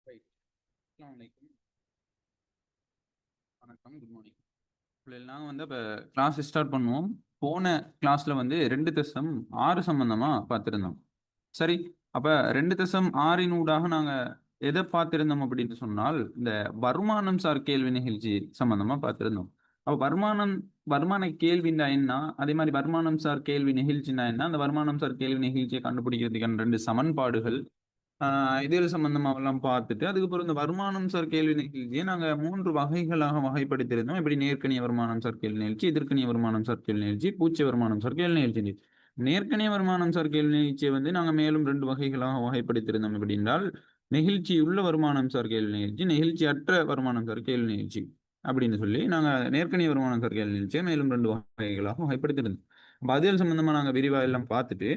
Right. அஸ்ஸலாமு அலைக்கும். வணக்கம், குட் மார்னிங். நாங்கள் வந்து இப்போ கிளாஸ் ஸ்டார்ட் பண்ணுவோம். போன கிளாஸ்ல வந்து 2.6 சம்பந்தமா பார்த்துருந்தோம். சரி, அப்ப 2.6 நாங்க எதை பார்த்திருந்தோம் அப்படின்னு சொன்னால், இந்த வருமானம் சார் கேள்வி நிகழ்ச்சி சம்பந்தமா பார்த்திருந்தோம். அப்ப வருமான கேள்வின்னா என்ன, அதே மாதிரி வருமானம் சார் கேள்வி நிகழ்ச்சினா என்ன, அந்த வருமானம் சார் கேள்வி நிகழ்ச்சியை கண்டுபிடிக்கிறதுக்கான 2 சமன்பாடுகள், இதழ் சம்பந்தமாவெல்லாம் பார்த்துட்டு அதுக்கப்புறம் இந்த வருமானம் சார் கேள்வி நிகழ்ச்சியை நாங்க 3 வகைகளாக வகைப்படுத்தியிருந்தோம். எப்படி நேர்க்கணிய வருமானம் சார் கேள்வி நிகழ்ச்சி, எதிர்க்கணிய வருமானம் சார் கேள்வி நிகழ்ச்சி, பூச்சிய வருமானம் சார் கேள்வி நிகழ்ச்சி. நேர்க்கணிய வருமானம் சார் கேள்வி நிகழ்ச்சியை வந்து நாங்க மேலும் 2 வகைகளாக வகைப்படுத்தியிருந்தோம். எப்படி என்றால், நெகிழ்ச்சியுள்ள வருமானம் சார் கேள்வி நிகழ்ச்சி, நெகிழ்ச்சி அற்ற வருமானம் சார் கேள்வி நிகழ்ச்சி அப்படின்னு சொல்லி நாங்க நேர்க்கணிய வருமானம் சார் கேள்வி நிகழ்ச்சியை மேலும் 2 வகைகளாக வகைப்படுத்தியிருந்தோம். பதில் சம்பந்தமா நாங்க விரிவா எல்லாம் பார்த்துட்டு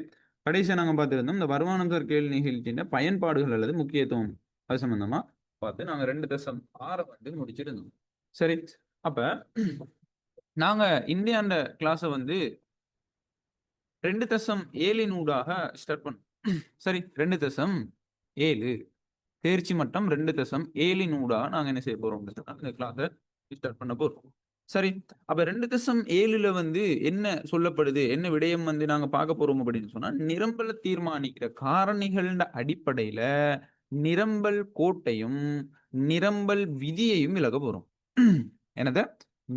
கடைசியா நாங்க பார்த்திருந்தோம் இந்த வருமானம் சார் கேள்வி நிகழ்ச்சியின் பயன்பாடுகள் அல்லது முக்கியத்துவம் அது சம்பந்தமா பார்த்து நாங்க 2.6 வந்து முடிச்சிருந்தோம். சரி, அப்ப நாங்க இந்தியாண்ட கிளாஸை வந்து 2.7 ஸ்டார்ட் பண்ணோம். சரி, 2.7 தேர்ச்சி மட்டம் 2.7 நாங்க என்ன செய்ய போறோம் இந்த கிளாஸை ஸ்டார்ட் பண்ண போறோம். சரி, அப்ப 2.7 வந்து என்ன சொல்லப்படுது, என்ன விடயம் வந்து நாங்க பார்க்க போறோம் அப்படின்னு சொன்னா, நிரம்பல தீர்மானிக்கிற காரணிகள் அடிப்படையில நிரம்பல் கோட்டையும் நிரம்பல் விதியையும் விலக போறோம். என்னத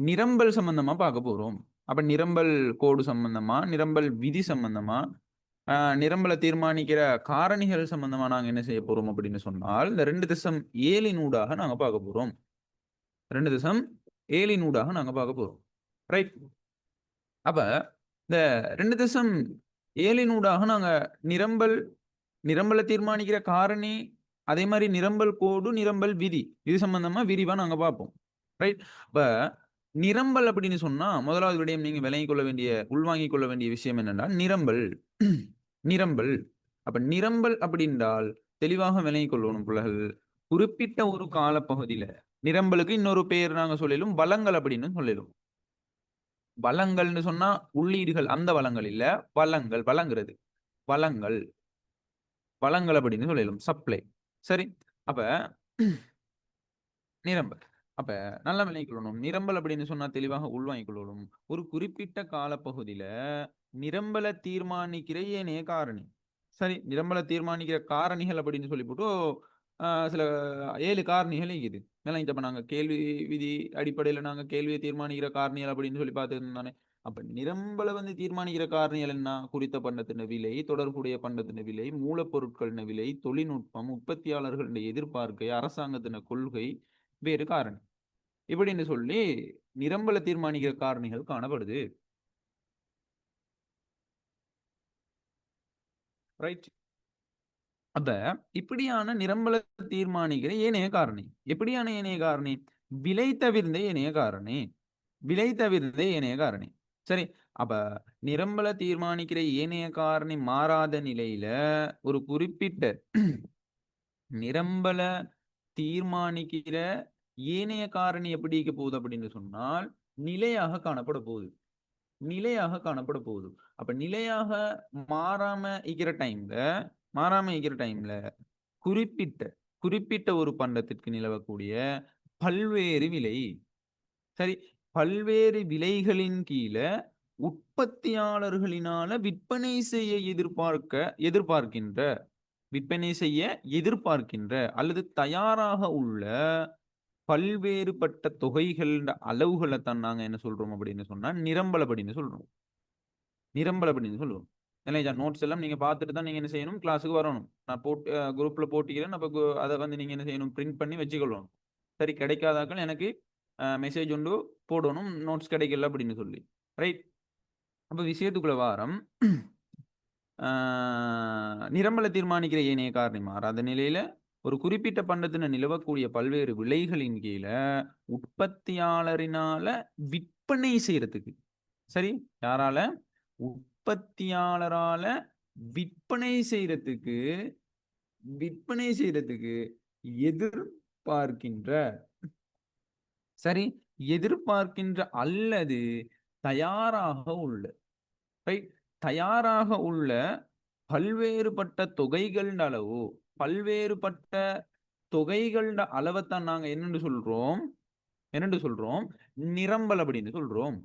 நிரம்பல் சம்பந்தமா பார்க்க போறோம். அப்ப நிரம்பல் கோடு சம்பந்தமா, நிரம்பல் விதி சம்பந்தமா, நிரம்பல தீர்மானிக்கிற காரணிகள் சம்பந்தமா நாங்க என்ன செய்ய போறோம் அப்படின்னு சொன்னால், இந்த 2.7 நாங்க பார்க்க போறோம். 2.7 நாங்க பார்க்க போறோம். ரைட். அப்ப இந்த 2.7 நாங்க நிரம்பல தீர்மானிக்கிற காரணி, அதே மாதிரி நிரம்பல் கோடு, நிரம்பல் விதி இது சம்பந்தமா விரிவா நாங்க பார்ப்போம். ரைட். அப்ப நிரம்பல் அப்படின்னு சொன்னா முதலாவது விடயம் நீங்க விளங்கிக் கொள்ள வேண்டிய, உள்வாங்கிக் கொள்ள வேண்டிய விஷயம் என்னன்னா நிரம்பல். நிரம்பல். அப்ப நிரம்பல் அப்படின்றால் தெளிவாக விளங்கிக் கொள்ளணும் பிள்ளைகள். குறிப்பிட்ட ஒரு காலப்பகுதியில நிரம்பலுக்கு இன்னொரு பெயர் நாங்க சொல்லிலும் வளங்கள் அப்படின்னு சொல்லிடும். வளங்கள்னு சொன்னா உள்ளீடுகள், அந்த வளங்கள் இல்ல, வளங்கள், வளங்கிறது வளங்கள், வளங்கள் அப்படின்னு சொல்லிடும், சப்ளை. சரி, அப்ப நிரம்பல். அப்ப நல்லா விளங்கிக் கொள்ளணும். நிரம்பல் அப்படின்னு சொன்னா தெளிவாக உள்வாங்கிக் கொள்ளணும். ஒரு குறிப்பிட்ட காலப்பகுதியில நிரம்பல தீர்மானிக்கிற ஏனைய காரணி. சரி, நிரம்பல தீர்மானிக்கிற காரணிகள் அப்படின்னு சொல்லி போட்டு சில 7 காரணிகள் இருக்குது. இப்ப நாங்க கேள்வி விதி அடிப்படையில நாங்க கேள்வியை தீர்மானிக்கிற காரணிகள் அப்படின்னு சொல்லி பார்த்துருந்தானே. அப்ப நிரம்பல வந்து தீர்மானிக்கிற காரணிகள் என்ன, குறித்த பண்டத்தின் விலை, தொடர்புடைய பண்டத்தின் விலை, மூலப்பொருட்களின் விலை, தொழில்நுட்பம், உற்பத்தியாளர்களின் எதிர்பார்க்கை, அரசாங்கத்தின் கொள்கை, வேறு காரணி இப்படின்னு சொல்லி நிரம்பல தீர்மானிக்கிற காரணிகள் காணப்படுது. ரைட். அப்ப இப்படியான நிரம்பல தீர்மானிக்கிற ஏனைய காரணி, எப்படியான ஏனைய காரணி, விலை தவிர்ந்த ஏனைய காரணி, விலை தவிர்ந்த ஏனைய காரணி. சரி, அப்ப நிரம்பல தீர்மானிக்கிற ஏனைய காரணி மாறாத நிலையில ஒரு குறிப்பிட்ட நிரம்பல தீர்மானிக்கிற ஏனைய காரணி எப்படி இருக்க போகுது அப்படின்னு சொன்னால் நிலையாக காணப்பட போகுது. நிலையாக காணப்பட போகுது. அப்ப நிலையாக மாறாம இருக்கிற டைம்ல குறிப்பிட்ட குறிப்பிட்ட ஒரு பண்டத்திற்கு நிலவக்கூடிய பல்வேறு விலை, சரி, பல்வேறு விலைகளின் கீழ உற்பத்தியாளர்களினால விற்பனை செய்ய எதிர்பார்க்கின்ற அல்லது தயாராக உள்ள பல்வேறுபட்ட தொகைகள் அளவுகளை தான் நாங்க என்ன சொல்றோம் அப்படின்னு சொன்னா நிரம்பல் அப்படின்னு சொல்றோம். நிரம்பல் அப்படின்னு சொல்லுவோம். இல்லையா, நோட்ஸ் எல்லாம் நீங்க பார்த்துட்டு தான் நீங்க என்ன செய்யணும், கிளாஸுக்கு வரணும். நான் போட்டு குரூப்ல போட்டிக்கிறேன். அப்ப அதை வந்து நீங்க என்ன செய்யணும், பிரிண்ட் பண்ணி வச்சுக்கொள்ளணும். சரி, கிடைக்காதாக்கள் எனக்கு மெசேஜ் ஒன்று போடணும், நோட்ஸ் கிடைக்கல அப்படின்னு சொல்லி. ரைட். அப்ப விஷயத்துக்குள்ள வாரம் நிரம்பல தீர்மானிக்கிற ஏனைய காரணி மாறாத நிலையில ஒரு குறிப்பிட்ட பண்டத்தின நிலவக்கூடிய பல்வேறு விலைகளின் கீழ உற்பத்தியாளரினால விற்பனை செய்யறதுக்கு, சரி, யாரால, உற்பத்தியாளரால விற்பனை செய்யறதுக்கு எதிர்பார்க்கின்ற, சரி, எதிர்பார்க்கின்ற அல்லது தயாராக உள்ள, ரைட், தயாராக உள்ள பல்வேறுபட்ட தொகைகள் அளவு, பல்வேறுபட்ட தொகைகளோட அளவைத்தான் நாங்க என்னன்னு சொல்றோம் நிரம்பல் அப்படின்னு சொல்றோம்.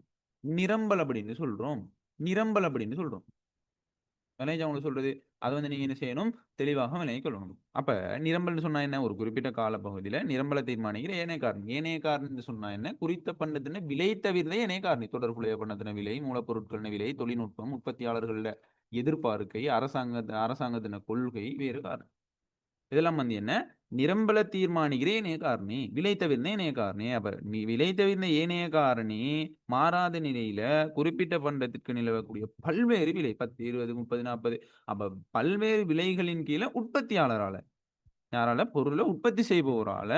நிரம்பல் அப்படின்னு சொல்றோம். நிரம்பல் அப்படின்னு சொல்றோம். விளைஞ்சா உங்களுக்கு சொல்றது அதை வந்து நீங்க என்ன செய்யணும், தெளிவாக விளங்கிக் கொள்ளணும். அப்ப நிரம்பல்னு சொன்னா என்ன, ஒரு குறிப்பிட்ட கால பகுதியில நிரம்பலை தீர்மானிக்கிற ஏனைய காரணி. ஏனைய காரணி சொன்னா என்ன, குறித்த பண்டத்தின விலை தவிர்த்த ஏனைய காரணி. தொடர்புடைய பண்டத்தின விலை, மூலப்பொருட்களின் விலை, தொழில்நுட்பம், உற்பத்தியாளர்கள எதிர்பார்க்கை, அரசாங்கத்தின கொள்கை, வேறு காரணம். இதெல்லாம் வந்து என்ன, நிரம்பல தீர்மானிக்கிற ஏனைய காரணி, விலை தவிர்ந்த ஏனைய காரணி. அப்ப விலை தவிர்ந்த ஏனைய காரணி மாறாத நிலையில குறிப்பிட்ட பண்டத்திற்கு நிலவக்கூடிய பல்வேறு விலை 10, 20, 30, 40 அப்ப பல்வேறு விலைகளின் கீழே உற்பத்தியாளரால, யாரால, பொருளை உற்பத்தி செய்பவரால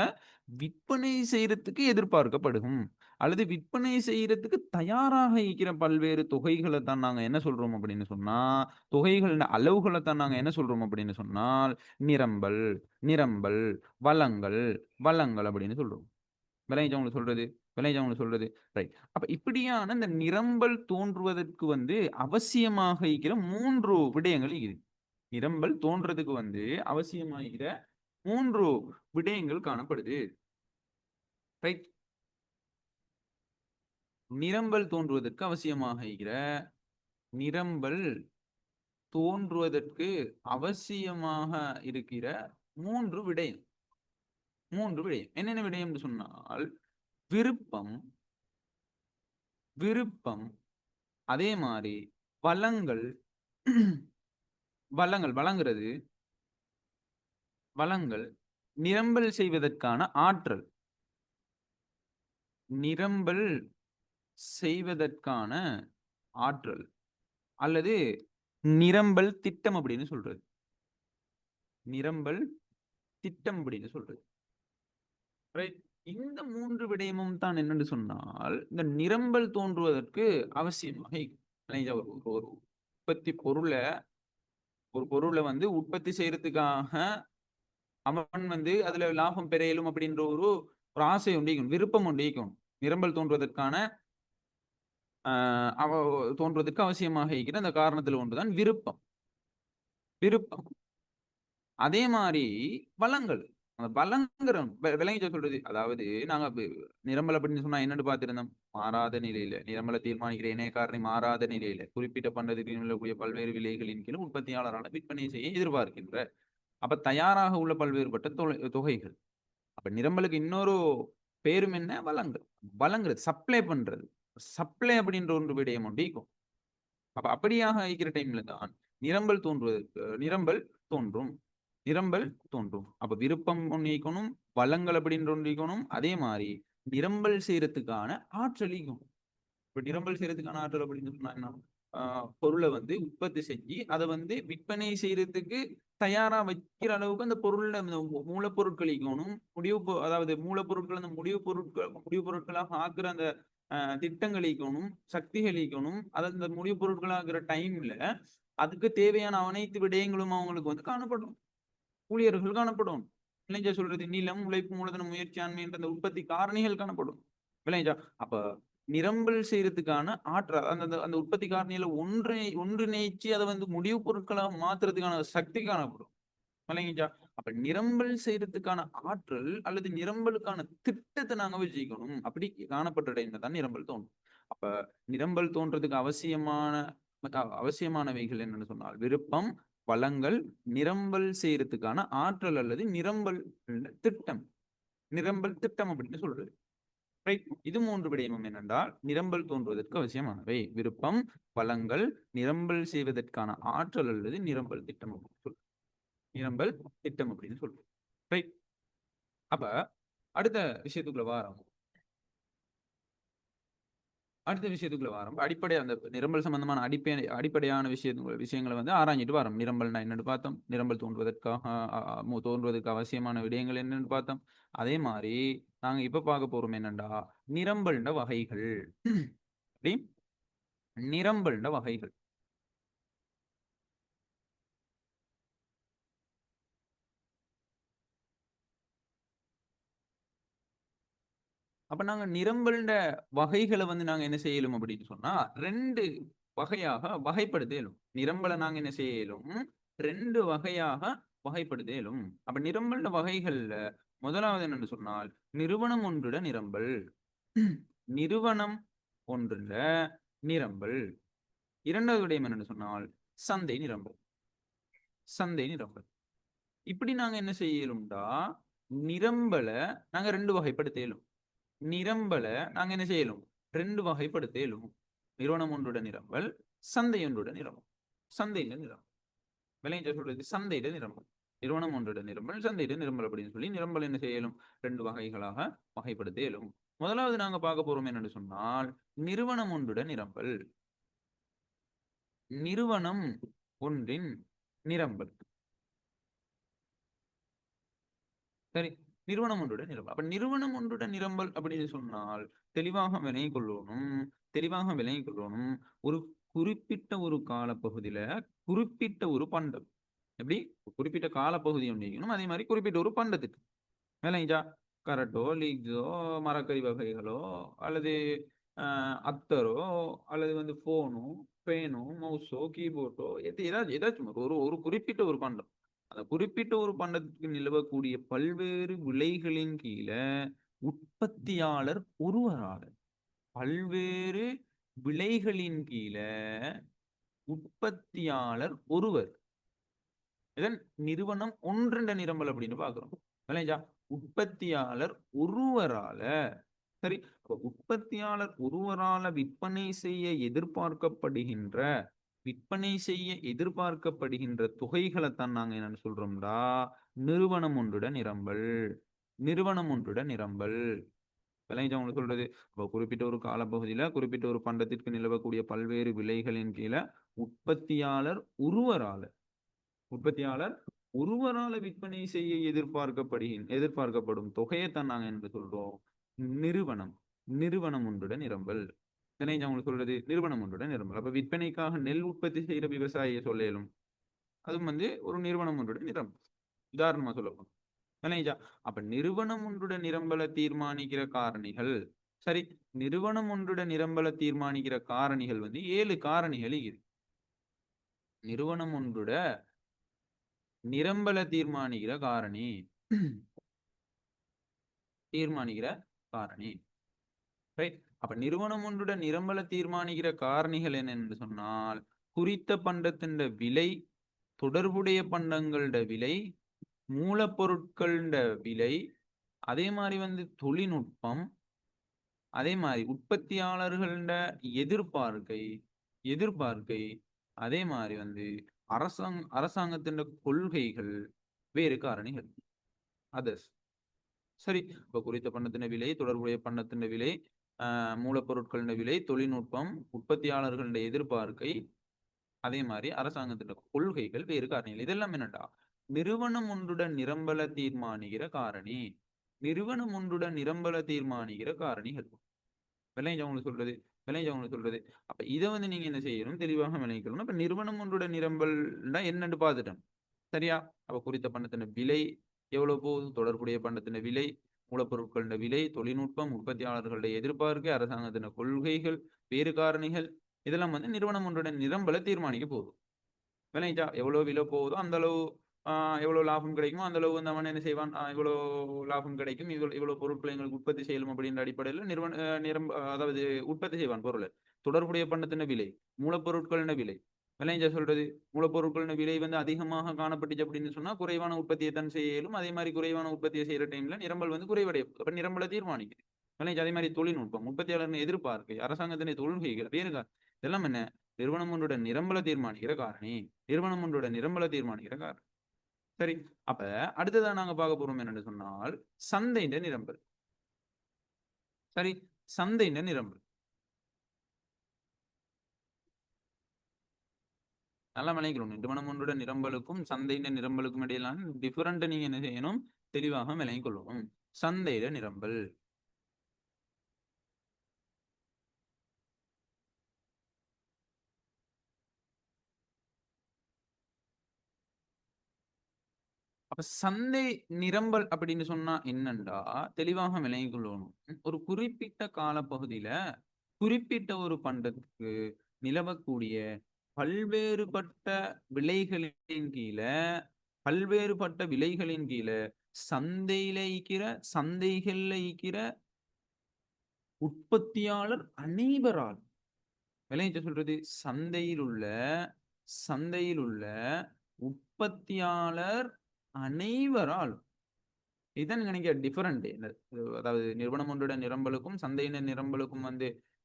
விற்பனை செய்யறதுக்கு எதிர்பார்க்கப்படும் அல்லது விற்பனை செய்யறதுக்கு தயாராக இருக்கிற பல்வேறு தொகைகளை தான் நாங்க என்ன சொல்றோம் அப்படின்னு சொன்னா, தொகைகள் அளவுகளை தான் நாங்க என்ன சொல்றோம் அப்படின்னு சொன்னால் நிரம்பல், நிரம்பல், வளங்கள், வளங்கள் அப்படின்னு சொல்றோம். விளைஞ்சவங்களுக்கு சொல்றது, விளைஞ்சவங்களுக்கு சொல்றது, ரைட். அப்ப இப்படியான இந்த நிரம்பல் தோன்றுவதற்கு வந்து அவசியமாக இருக்கிற 3 விடயங்கள் இருக்குது. நிரம்பல் தோன்றதுக்கு வந்து அவசியமாகிற 3 விடயங்கள் காணப்படுது. ரைட். நிரம்பல் தோன்றுவதற்கு அவசியமாக இருக்கிற நிரம்பல் தோன்றுவதற்கு அவசியமாக இருக்கிற 3 விடயம். 3 விடயம் என்னென்ன விடயம் சொன்னால், விருப்பம், விருப்பம், அதே மாதிரி வளங்கள், வளங்கள் வழங்குறது, வளங்கள், நிரம்பல் செய்வதற்கான ஆற்றல், நிரம்பல் செய்வதற்கான ஆற்றல் அல்லது நிரம்பல் திட்டம் அப்படின்னு சொல்றது. நிரம்பல் திட்டம் அப்படின்னு சொல்றது. ரைட். இந்த 3 விடயமும் தான் என்னன்னு சொன்னால் இந்த நிரம்பல் தோன்றுவதற்கு அவசியமாக ஒரு உற்பத்தி பொருளை, ஒரு பொருளை வந்து உற்பத்தி செய்யறதுக்காக அவன் வந்து அதுல லாபம் பெற இயலும் அப்படின்ற ஒரு ஆசை உண்டிக்கணும், விருப்பம் உண்டிக்கணும். நிரம்பல் தோன்றுவதற்கான தோன்றுவதற்கு அவசியமாக இருக்கிற அந்த காரணத்தில் ஒன்றுதான் விருப்பம். விருப்பம் அதே மாதிரி வளங்கள், அந்த வளங்கிற விளங்கி சொல்றது. அதாவது நாங்க நிரம்பல் அப்படின்னு சொன்னா என்னன்னு பார்த்திருந்தோம், மாறாத நிலையில நிரம்பல தீர்மானிக்கிற இணைய காரணி மாறாத நிலையில குறிப்பிட்ட பண்டத்துக்கு நிலவக்கூடிய பல்வேறு விலைகளின் கீழ் உற்பத்தியாளரான விற்பனை செய்ய எதிர்பார்க்கின்ற, அப்ப தயாராக உள்ள பல்வேறுபட்ட தொகைகள். அப்ப நிரம்பலுக்கு இன்னொரு பேரும் என்ன, வளங்கள். வளங்குறது சப்ளை பண்றது, சப்ளை அப்படின்ற ஒன்று விடயம் ஒன்றிக்கும். அப்ப அப்படியாக இருக்கிற டைம்ல தான் நிரம்பல் தோன்றுவதற்கு, நிரம்பல் தோன்றும், நிரம்பல் தோன்றும். அப்ப விருப்பம் ஒன்றிக்கணும், வளங்கள் அப்படின்ற ஒன்றிக்கணும், அதே மாதிரி நிரம்பல் செய்யறதுக்கான ஆற்றலிக்கும். இப்ப நிரம்பல் செய்யறதுக்கான ஆற்றல் அப்படின்னு சொன்னா என்ன, பொருளை வந்து உற்பத்தி செஞ்சு அதை வந்து விற்பனை செய்யறதுக்கு தயாரா வைக்கிற அளவுக்கு அந்த பொருள்ல மூலப்பொருட்கள் ஈக்கணும், அதாவது மூலப்பொருட்கள், அந்த முடிவு பொருட்களாக ஆக்குற அந்த திட்டங்கள் ஈக்கணும், சக்திகள் ஈக்கணும். அது அந்த முடிவு பொருட்களாகிற டைம்ல அதுக்கு தேவையான அனைத்து விடயங்களும் அவங்களுக்கு வந்து காணப்படும், ஊழியர்கள் காணப்படும். விளைஞ்சா சொல்றது நிலம், உழைப்பு, மூலதனம், முயற்சியாண்மை என்ற அந்த உற்பத்தி காரணிகள் காணப்படும். விளைஞ்சா அப்ப நிரம்பல் செய்யறதுக்கான ஆற்றல், அந்த அந்த உற்பத்தி காரணியில ஒன்றிணைச்சு அதை வந்து முடிவு பொருட்களாக மாத்துறதுக்கான சக்தி காணப்படும். விளங்கிச்சா? அப்ப நிரம்பல் செய்யறதுக்கான ஆற்றல் அல்லது நிரம்பலுக்கான திட்டத்தை நாங்க வச்சுக்கணும். அப்படி காணப்பட்ட டைம்ல தான் நிரம்பல் தோணும். அப்ப நிரம்பல் தோன்றதுக்கு அவசியமானவைகள் என்னன்னு சொன்னால் விருப்பம், வளங்கள், நிரம்பல் செய்யறதுக்கான ஆற்றல் அல்லது நிரம்பல் திட்டம். நிரம்பல் திட்டம் அப்படின்னு சொல்றது. இது 3 விடயமும் என்னென்றால் நிரம்பல் தோன்றுவதற்கு அவசியமானவை. விருப்பம், வளங்கள், நிரம்பல் செய்வதற்கான ஆற்றல் அல்லது நிரம்பல் திட்டம் அப்படின்னு சொல்றோம். நிரம்பல் திட்டம் அப்படின்னு சொல்றோம். ரைட். அப்ப அடுத்த விஷயத்துக்குள்ள வாரம், அடிப்படை அந்த நிரம்பல் சம்பந்தமான அடிப்படையான விஷயங்களை வந்து ஆராய்ஞ்சிட்டு வரோம். நிரம்பல்னா என்னன்னு பார்த்தோம், நிரம்பல் தோன்றுவதற்கு அவசியமான விடயங்கள் என்னன்னு பார்த்தோம். அதே மாதிரி நாங்க இப்ப பார்க்க போறோம் என்னண்டா நிரம்பல்ட வகைகள். நிரம்பல்ட வகைகள். அப்ப நாங்க நிரம்பல்ட வகைகளை வந்து நாங்க என்ன செய்யலும் அப்படின்னு சொன்னா 2 வகையாக வகைப்படுத்த இயலும். நிரம்பலை நாங்க என்ன செய்யலும் 2 வகையாக வகைப்படுத்தலும். அப்ப நிரம்பல்ல வகைகள்ல முதலாவது என்னன்னு சொன்னால் நிறுவனம் ஒன்றுட நிரம்பல். நிறுவனம் ஒன்றுல நிரம்பல். இரண்டாவது விடயம் என்னன்னு சொன்னால் சந்தை நிரம்பல். சந்தை நிரம்பல். இப்படி நாங்க என்ன செய்யலும்டா, நிரம்பல நாங்க ரெண்டு வகைப்படுத்தலும். நிரம்பல நாங்க என்ன செய்யலும், ரெண்டு வகைப்படுத்தலும். நிறுவனம் ஒன்றுட நிரம்பல், சந்தை ஒன்றுட நிரம்பல். சந்தையில நிரம்பல் விளைஞ்ச சொல்றது சந்தையில நிரம்பல். நிறுவனம் ஒன்றுட நிரம்பல், சந்தையில நிரம்பல் அப்படின்னு சொல்லி நிரம்பல் என்ன செய்யலும், ரெண்டு வகைகளாக வகைப்படுத்தலும். முதலாவது நாங்க பார்க்க போறோம் என்னன்னு சொன்னால் நிறுவனம் ஒன்றுட நிரம்பல். நிறுவனம் ஒன்றின் நிரம்பல். சரி, நிறுவனம் ஒன்றுட நிரம்பல். அப்ப நிறுவனம் ஒன்றுட நிரம்பல் அப்படின்னு சொன்னால் தெளிவாக விளங்கிக் கொள்ளணும். தெளிவாக விளங்கிக் கொள்ளணும். ஒரு குறிப்பிட்ட ஒரு காலப்பகுதியில குறிப்பிட்ட ஒரு பண்டம், எப்படி குறிப்பிட்ட காலப்பகுதி ஒன்றையும் அதே மாதிரி குறிப்பிட்ட ஒரு பண்டத்துக்கு விளங்கிச்சா, கரட்டோ லீக்ஸோ மரக்கறி வகைகளோ அல்லது அத்தரோ அல்லது வந்து போனோ பேனோ மவுஸோ கீபோர்டோ ஏதாச்சும் ஒரு ஒரு குறிப்பிட்ட ஒரு பண்டம், அந்த குறிப்பிட்ட ஒரு பண்டத்துக்கு நிலவக்கூடிய பல்வேறு விலைகளின் கீழே உற்பத்தியாளர் ஒருவரால் பல்வேறு விலைகளின் கீழே உற்பத்தியாளர் ஒருவர், இதன் நிறுவனம் ஒன்றென்ற நிரம்பல் அப்படின்னு பாக்குறோம். விளைஞ்சா உற்பத்தியாளர் ஒருவரால, சரி, உற்பத்தியாளர் ஒருவரால விற்பனை செய்ய எதிர்பார்க்கப்படுகின்ற தொகைகளைத்தான் நாங்க என்னன்னு சொல்றோம்டா நிறுவனம் ஒன்றுட நிரம்பல். நிறுவனம் ஒன்றுட நிரம்பல் விளைஞ்சா உங்களுக்கு சொல்றது. குறிப்பிட்ட ஒரு காலப்பகுதியில குறிப்பிட்ட ஒரு பண்டத்திற்கு நிலவக்கூடிய பல்வேறு விலைகளின் கீழே உற்பத்தியாளர் ஒருவரால விற்பனை செய்ய எதிர்பார்க்கப்படும் தொகையைத்தான் நாங்க என்று சொல்றோம் நிறுவனம். நிறுவனம் ஒன்றுட நிரம்பல். உங்களுக்கு சொல்றது நிறுவனம் ஒன்றுட நிரம்பல். அப்ப விற்பனைக்காக நெல் உற்பத்தி செய்யற விவசாயியை சொல்லலும், அதுவும் வந்து ஒரு நிறுவனம் ஒன்றுட நிரம்பல். உதாரணமா சொல்லப்போம். அப்ப நிறுவனம் ஒன்றுட நிரம்பலை தீர்மானிக்கிற காரணிகள், சரி, நிறுவனம் ஒன்றுட நிரம்பலை தீர்மானிக்கிற காரணிகள் வந்து 7 காரணிகள் இது. நிறுவனம் ஒன்றுட நிரம்பல தீர்மானிக்கிற காரணி ரைட். அப்ப நிறுவனம் ஒன்றுட நிரம்பல தீர்மானிக்கிற காரணிகள் என்னன்னு சொன்னால் குறித்த பண்டத்தின் விலை, தொடர்புடைய பண்டங்களோட விலை, மூலப்பொருட்களோட விலை, அதே மாதிரி வந்து தொழில்நுட்பம், அதே மாதிரி உற்பத்தியாளர்களோட எதிர்பார்க்கை, அதே மாதிரி வந்து அரசாங்கத்தின் கொள்கைகள், வேறு காரணிகள் அதர்ஸ். சரி, இப்ப குறித்த பண்டத்தின் விலை, தொடர்புடைய பண்டத்தின் விலை, மூலப்பொருட்களின் விலை, தொழில்நுட்பம், உற்பத்தியாளர்களுடைய எதிர்பார்க்கை, அதே மாதிரி அரசாங்கத்தின் கொள்கைகள், வேறு காரணிகள். இதெல்லாம் என்னடா நிறுவனம் ஒன்றுடன் நிரம்பல தீர்மானிக்கிற காரணி. நிறுவனம் ஒன்றுடன் நிரம்பல தீர்மானிக்கிற காரணிகள் உங்களுக்கு சொல்றது. அப்ப இதை வந்து நீங்க என்ன செய்யணும், தெளிவாக விளைவிக்கணும். அப்ப நிறுவனம் ஒன்றுடன் நிரம்பல்னா என்னன்னு பார்த்துட்டோம், சரியா. அப்ப குறித்த பண்டத்தின் விலை எவ்வளவு போகுது, தொடர்புடைய பண்டத்தின் விலை, மூலப்பொருட்களோட விலை, தொழில்நுட்பம், உற்பத்தியாளர்களுடைய எதிர்பார்க்கை, அரசாங்கத்தின் கொள்கைகள், வேறு காரணிகள், இதெல்லாம் வந்து நிறுவனம் ஒன்றுடன் நிரம்பலை தீர்மானிக்க போகுது. விளைஞ்சா எவ்வளவு விலை போகுதோ அந்த அளவு எவ்வளவு லாபம் கிடைக்குமோ அந்த அளவு வந்து அவன் என்ன செய்வான், இவ்வளவு லாபம் கிடைக்கும், இவ்வளவு பொருட்களை எங்களுக்கு உற்பத்தி செய்யணும் அப்படின்ற அடிப்படையில் அதாவது உற்பத்தி செய்வான் பொருளை. தொடர்புடைய பண்டத்தின விலை, மூலப்பொருட்களின விலை, விளைஞ்ச சொல்றது, மூலப்பொருட்களின விலை வந்து அதிகமாக காணப்பட்டுச்சு அப்படின்னு சொன்னா குறைவான உற்பத்தியை தான் செய்யலும். அதே மாதிரி குறைவான உற்பத்தியை செய்யற டைம்ல நிரம்பல் வந்து குறைவடையும். அப்ப நிரம்பலை தீர்மானிக்குது. விளைஞ்ச அதே மாதிரி தொழில்நுட்பம், உற்பத்தியாளர் எதிர்பார்க்கை, அரசாங்கத்தினை கொள்கைகள், வேறு இதெல்லாம் என்ன நிறுவனம் ஒன்றோட நிரம்பல தீர்மானிக்கிற காரணி. நிறுவனம் ஒன்றோட நிரம்பல தீர்மானிக்கிற காரணி. சரி, அப்ப அடுத்ததான் நாங்க பார்க்க போறோம் என்னன்னு சொன்னால் சந்தையின் நிரம்பல். சரி, சந்தையின் நிரம்பல் நல்லா விளைக்கணும். நிறுவனம் ஒன்றோட நிரம்பலுக்கும் சந்தையின் நிரம்பலுக்கும் இடையிலான டிஃபரண்ட் நீங்க என்ன செய்யணும், தெளிவாக விளங்கிக் கொள்ளணும். சந்தையில நிரம்பல். அப்ப சந்தை நிரம்பல் அப்படின்னு சொன்னா என்னண்டா தெளிவாக விளங்கிக் கொள்ளணும். ஒரு குறிப்பிட்ட காலப்பகுதியில குறிப்பிட்ட ஒரு பண்டத்துக்கு நிலவக்கூடிய பல்வேறுபட்ட விலைகளின் கீழே பல்வேறுபட்ட விலைகளின் கீழே சந்தைகள்ல ஈக்கிற உற்பத்தியாளர் அனைவரால், விளைஞ்ச சொல்றது சந்தையில் உள்ள உற்பத்தியாளர் அனைவரால். இதுதான் நினைக்கிற டிஃபரெண்ட். அதாவது நிறுவனம் ஒன்றோட நிரம்பலுக்கும் சந்தையின நிரம்பலுக்கும்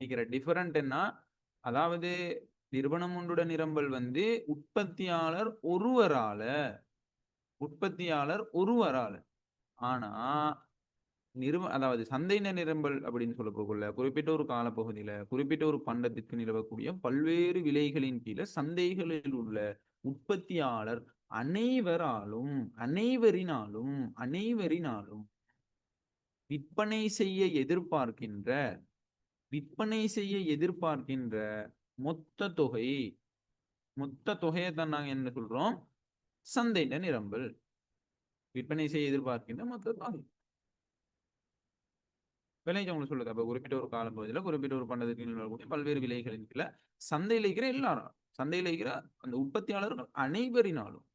நிற்கிற டிஃபரெண்ட் என்ன, அதாவது நிறுவனம் ஒன்றோட நிரம்பல் உற்பத்தியாளர் ஒருவரால. ஆனா அதாவது சந்தையின நிரம்பல் அப்படின்னு சொல்ல போகல, குறிப்பிட்ட ஒரு காலப்பகுதியில குறிப்பிட்ட ஒரு பண்டத்திற்கு நிலவக்கூடிய பல்வேறு விலைகளின் கீழே சந்தைகளில் உள்ள உற்பத்தியாளர் அனைவரினாலும் விற்பனை செய்ய எதிர்பார்க்கின்ற மொத்த தொகையை தான் நாங்க என்ன சொல்றோம், சந்தையின நிரம்பல். விற்பனை செய்ய எதிர்பார்க்கின்ற மொத்த தொகை விளைஞ்ச உங்களுக்கு சொல்லுது. அப்ப குறிப்பிட்ட ஒரு காலம் பகுதியில் குறிப்பிட்ட ஒரு பண்டத்திற்கு பல்வேறு விலைகளின் கீழே சந்தையில் இருக்கிற எல்லாரும், சந்தையில் இருக்கிற அந்த உற்பத்தியாளர்கள் அனைவரினாலும்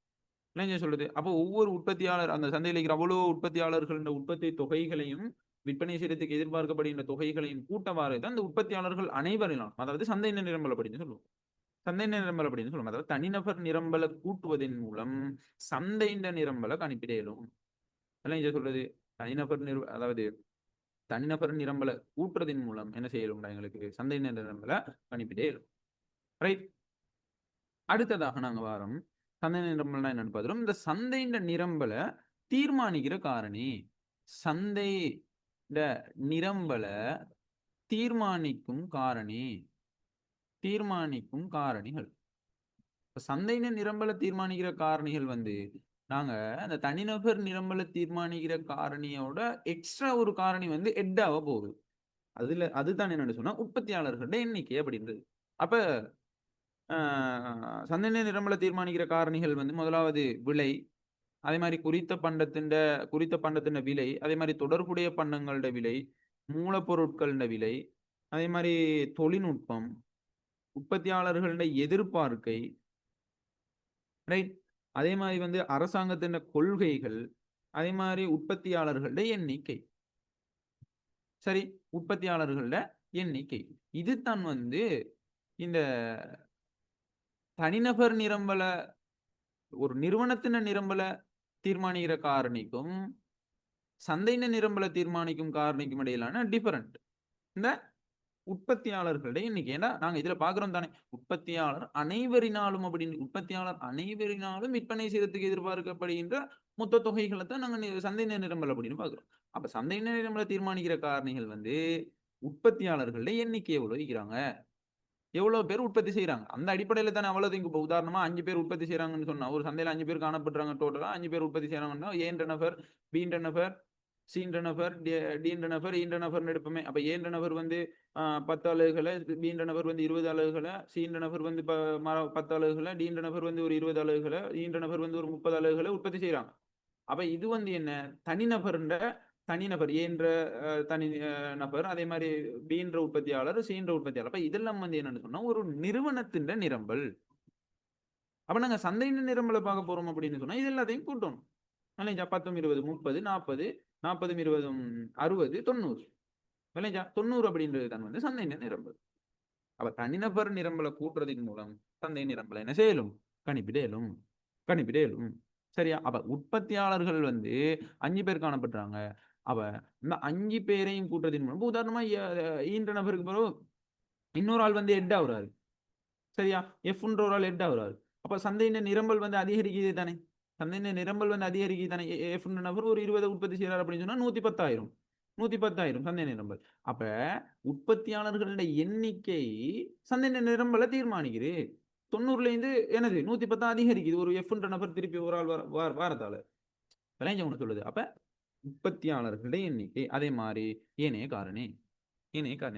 விளைஞ்ச சொல்லுது. அப்போ ஒவ்வொரு உற்பத்தியாளர், அந்த சந்தையில் இருக்கிற அவ்வளோ உற்பத்தியாளர்கள் உற்பத்தி தொகைகளையும் விற்பனை செய்யறதுக்கு எதிர்பார்க்கப்படுகின்ற தொகைகளையும் கூட்டவாறு தான் அந்த உற்பத்தியாளர்கள் அனைவரினாலும், அதாவது சந்தையின நிரம்பல் அப்படின்னு சொல்லுவோம். சந்தையின நிரம்பல் அப்படின்னு சொல்லுவோம். அதாவது தனிநபர் நிரம்பலை கூட்டுவதன் மூலம் சந்தையின நிரம்பலை கணிப்பிடலும். விளைஞ்ச சொல்றது அதாவது தனிநபர் நிரம்பலை கூட்டுறதின் மூலம் என்ன செய்யலும், எங்களுக்கு சந்தையின நிரம்பலை கணிப்பிடே இயலும். ரைட். அடுத்ததாக நாங்க வாரம் சந்தை நிரம்பல்னா என்னன்னு பார்க்கிறோம். இந்த சந்தையின நிரம்பலை தீர்மானிக்கிற காரணி, சந்தை நிரம்பலை தீர்மானிக்கும் காரணிகள். சந்தையின நிரம்பலை தீர்மானிக்கிற காரணிகள் நாங்க அந்த தனிநபர் நிரம்பலை தீர்மானிக்கிற காரணியோட எக்ஸ்ட்ரா ஒரு காரணி எட்டாவ போகுது. அதுதான் என்னன்னு சொன்னா உற்பத்தியாளர்களுடைய எண்ணிக்கை அப்படின்றது. அப்ப சந்தையின நிரம்பலை தீர்மானிக்கிற காரணிகள் முதலாவது விலை, அதே மாதிரி குறித்த பண்டத்தின் விலை, அதே மாதிரி தொடர்புடைய பண்டங்களோட விலை, மூலப்பொருட்களோட விலை, அதே மாதிரி தொழில்நுட்பம், உற்பத்தியாளர்களுடைய எதிர்பார்க்கை, ரைட், அதே மாதிரி அரசாங்கத்தின் கொள்கைகள், அதே மாதிரி உற்பத்தியாளர்களுடைய எண்ணிக்கை. சரி, உற்பத்தியாளர்களுடைய எண்ணிக்கை இதுதான் இந்த தனிநபர் நிரம்பல, ஒரு நிறுவனத்தின நிரம்பல தீர்மானிக்கிற காரணிக்கும் சந்தையின நிரம்பல தீர்மானிக்கும் காரணிக்கும் இடையிலான டிஃபரண்ட் இந்த உற்பத்தியாளர்களுடைய எண்ணிக்கை. ஏன்னா நாங்க இதுல பாக்குறோம் தானே, உற்பத்தியாளர் அனைவரினாலும் விற்பனை செய்யறதுக்கு எதிர்பார்க்கப்படுகின்ற மொத்த தொகைகளை தான் நாங்க சந்தையின நிரம்பல் அப்படின்னு பாக்குறோம். அப்ப சந்தையின நிரம்பலை தீர்மானிக்கிற காரணிகள் உற்பத்தியாளர்களுடைய எண்ணிக்கை எவ்வளவு இருக்கிறாங்க, எவ்வளவு பேர் உற்பத்தி செய்யறாங்க, அந்த அடிப்படையில தானே அவ்வளவு. இப்போ உதாரணமா 5 பேர் உற்பத்தி செய்யறாங்கன்னு சொன்னா, ஒரு சந்தையில 5 பேர் காணப்படுறாங்க, டோட்டலா 5 பேர் உற்பத்தி செய்யறாங்கன்னா ஏன்ற நபர், பீன்ற நபர், சீன்ற நபர், டீன்ற நபர், ஈன்ற நபர் எடுப்போமே. அப்ப ஏன்ற நபர் 10 அலகுகளை, பீன்ற நபர் 20 அலகுகளை, சீன்ற நபர் 10 அலகுகளை, டீன்ற நபர் ஒரு 20 அலகுகளை, ஈன்ற நபர் ஒரு 30 அலகுகளை உற்பத்தி செய்யறாங்க. அப்ப இது என்ன, தனிநபர் ஏன்ற தனி நபர், அதே மாதிரி பீன்ற உற்பத்தியாளர், சீன்ற உற்பத்தியாளர். அப்ப இதெல்லாம் என்னன்னு சொன்னா ஒரு நிறுவனத்தின் நிரம்பல். அப்ப நாங்க சந்தையின் நிரம்பலை பார்க்க போறோம் அப்படின்னு சொன்னா இது எல்லாத்தையும் கூட்டணும். 10, 20, 30, 40, 40, 20, 60, 90. விளைஞ்சா 90 அப்படின்றது தான் சந்தையின் நிரம்பல். அப்ப தனிநபர் நிரம்பலை கூட்டுறதின் மூலம் சந்தை நிரம்பலை என்ன செய்யலும், கணிப்பிடலும். சரியா? அப்ப உற்பத்தியாளர்கள் 5 பேர் காணப்படுறாங்க. அவ இந்த 5 பேரையும் கூட்டுறதின் மூலம், உதாரணமா ஈன்ற நபருக்கு பிறகு இன்னொரு ஆள் எட் ஆகுறாரு. சரியா? எஃப்ன்ற ஒரு ஆள் எட் ஆகுறாரு. அப்ப சந்தையின் நிரம்பல் அதிகரிக்குது தானே, சந்தையின் நிரம்பல் அதிகரிக்குது தானே. எஃப்ன்ற நபர் ஒரு 20 உற்பத்தி செய்யறாரு அப்படின்னு சொன்னா 110,000 சந்தை நிரம்பல். அப்ப உற்பத்தியாளர்களுடைய எண்ணிக்கை சந்தை நிரம்பலை தீர்மானிக்குது. 90ல இருந்து என்னது 110 அதிகரிக்குது ஒரு எஃப்ன்ற நபர் திருப்பி ஒரு ஆள் வாரத்தால. விளைஞ்ச ஒண்ணு சொல்லுது. அப்ப உற்பத்தியாளர்களுடைய எண்ணிக்கை, அதே மாதிரி ஏனைய காரணி.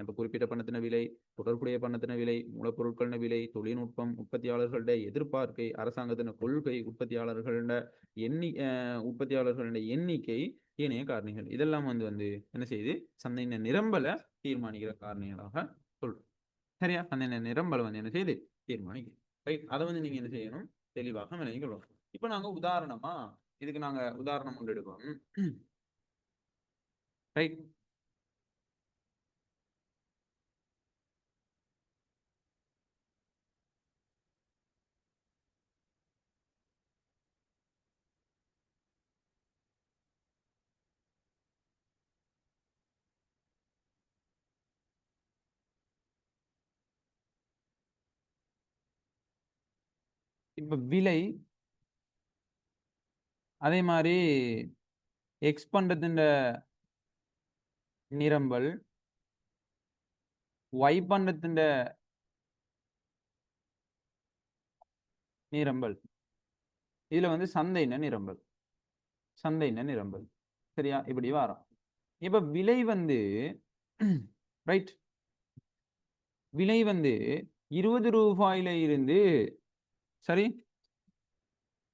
அப்ப குறிப்பிட்ட பணத்தின விலை, தொடர்புடைய பணத்தின விலை, மூலப்பொருட்களின விலை, தொழில்நுட்பம், உற்பத்தியாளர்களுடைய எதிர்பார்க்கை, அரசாங்கத்தின கொள்கை, உற்பத்தியாளர்களுடைய எண்ணிக்கை, ஏனைய காரணிகள். இதெல்லாம் என்ன செய்யுது, சந்தையின் நிரம்பலை தீர்மானிக்கிற காரணிகளாக சொல்றோம். சரியா? சந்தையின் நிரம்பலை என்ன செய்யுது, தீர்மானிக்குது. ரைட். அதை நீங்க என்ன செய்யணும், தெளிவாக விளங்கிக்கொள்ளணும். இப்ப நாங்க உதாரணமா இதுக்கு நாங்க உதாரணம் ஒன்று எடுப்போம். ரைட். இப்ப விலை அதே மாதிரி எக்ஸ் பண்டத்தின் நிரம்பல் ஒய் பண்டத்தின் நிரம்பல் இதுல வந்து சந்தைன நிரம்பல் சந்தைன நிரம்பல் சரியா இப்படி வரும். இப்ப விலை வந்து ரைட் விலை வந்து 20 ரூபாயில இருந்து சரி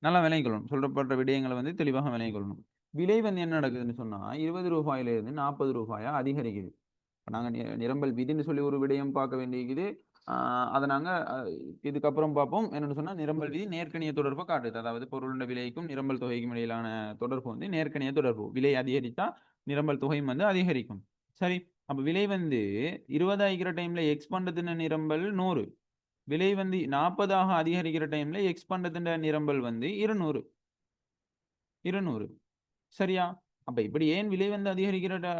நல்லா விளங்கிக் கொள்ளணும். சொல்லப்பட்ட விடயங்களை வந்து தெளிவாக விளங்கிக் கொள்ளணும். விலை வந்து என்ன நடக்குதுன்னு சொன்னா 20 ரூபாயில இருந்து 40 ரூபாயா அதிகரிக்குது. நாங்க நிரம்பல் விதின்னு சொல்லி ஒரு விடயம் பார்க்க வேண்டியிருக்குது. அதை நாங்க இதுக்கப்புறம் பார்ப்போம். என்னன்னு சொன்னா நிரம்பல் விதி நேர்க்கணிய தொடர்பை காட்டுது. அதாவது பொருளுண்ட விலைக்கும் நிரம்பல் தொகைக்கும் இடையிலான தொடர்பு வந்து நேர்க்கணிய தொடர்பு. விலை அதிகரித்தா நிரம்பல் தொகையும் வந்து அதிகரிக்கும். சரி, அப்ப விலை வந்து 20 ஆகிக்கிற டைம்ல எக்ஸ் பண்டத்தின நிரம்பல் 100, விலை வந்து 40 அதிகரிக்கிற டைம்ல எக்ஸ் பண்டத்தின நிரம்பல் வந்து 200. சரியா, அப்ப இப்படி ஏன் விலை வந்து